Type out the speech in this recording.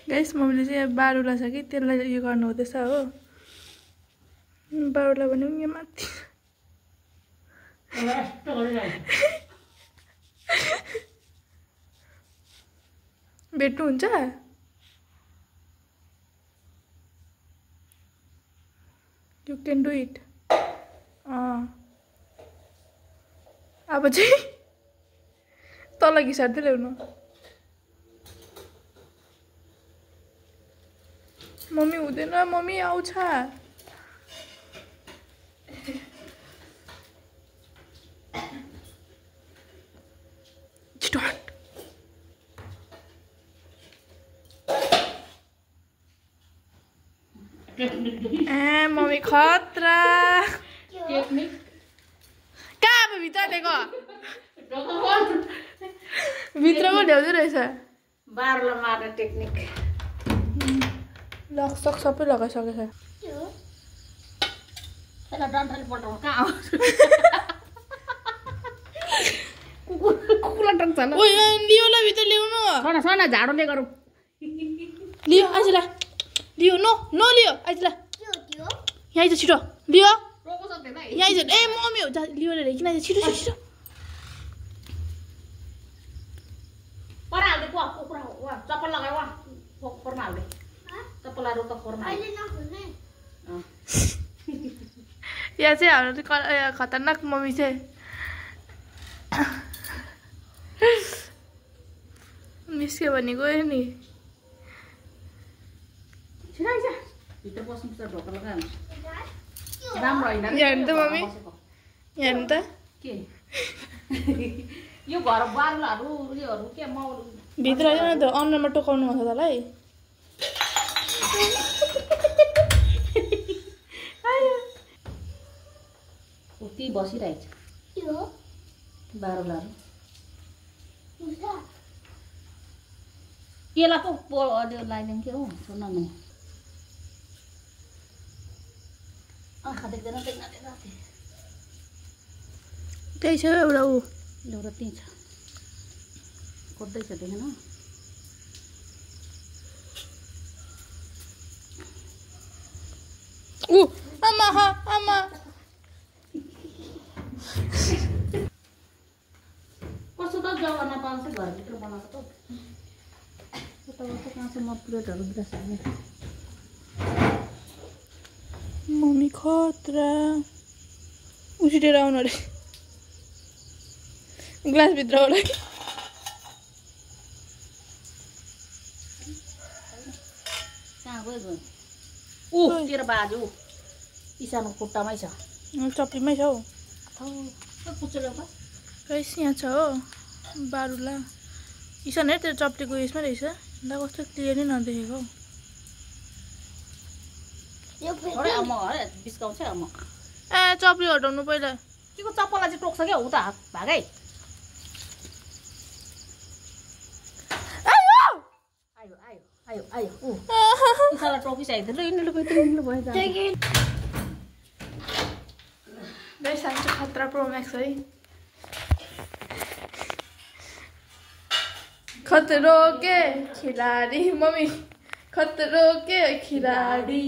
guys मम्मीले चाहिँ बारुला छ कि त्यसलाई यो गर्नु हुँदैछ हो बारुला भने यहाँ माथि भेट्नुहुन्छ यु क्यान डु इट अब चाहिँ तल घिसार्दै ल्याउनु मम्मी हुँदैन मम्मी आउँछ छिटो हट मम्मी खतरा टेक्निक कहाँ अब भित्र ल्याएको भित्रको ल्याउँदै रहेछ बारुला मार्ने टेक्निक लकसक सबै लगाइसकेछ त्यसलाई डन्ठाले पल्टाउनु कहाँ आउँछ कुकुरलाई टक्छ ल लियो ल भित्र ल्याउनु सना सना झाडुले गरौँ लियो आइज ल लियो नो नो लियो आइज ल यहाँ आइज छिटो लियो यहाँ आइज ए मम्मी हो लियो रे किन आइज छिटो छिटो परा हाल्दै कुकुरा वा चप्पल लगाए वा खोरमा हाल्दै चप्पल हाल्नु त खोरमा यहाँ चाहिँ हाम्रो खतरनाक मम्मी चाहिँ निस्क्यो भने गयो नि भित्र बस्नुपर्छ ढोका लगाएर राम्रो होइन यहाँ हेर्नु त मम्मी यहाँ हेर्नु त के यो घर बारुलाहरू योहरू के म भित्र आयो त अनुहारमा टोकाउनु हुन्छ तँलाई त्यही बसिरहेछ बारुलाहरू केला पो लगाइदिउँ के हो सुन न आँखा देख्दैन त्यही छ एउटा ऊ एउटा त्यहीँ छ खोज्दैछ देखेन ऊ आमा आमा कस्तो त जग्गा पाउँछ घरभित्र बनाएको त यताउता कहाँ छ म प्लेटहरू बिर्सिहाल्ने मम्मी खतरा उछिटेर आउनु अरे ग्लासभित्र होला कहाँ गयो ऊ तेरो बाजु इसानो खुट्टामै छ चप्लीमै छ हौ पुच्छो ल्याउँछ गाइस यहाँ छ हो बारुला इसान हेर तेरो चप्लीको उयसमा रहेछ दा कस्तो क्लियर नै नदेखेको बिस्काउँछ म ए चप्ली हटाउनु पहिला तिम्रो चप्पललाई चाहिँ टोक्छ क्या हो त हात भागै आयो आयो आयो आयो ऊ इसालाई टोकिसकेको थियो गाइस हामी चाहिँ खतरा प्रो म्याक्स है खतरो के खिलाडी मम्मी खतरो के खिलाडी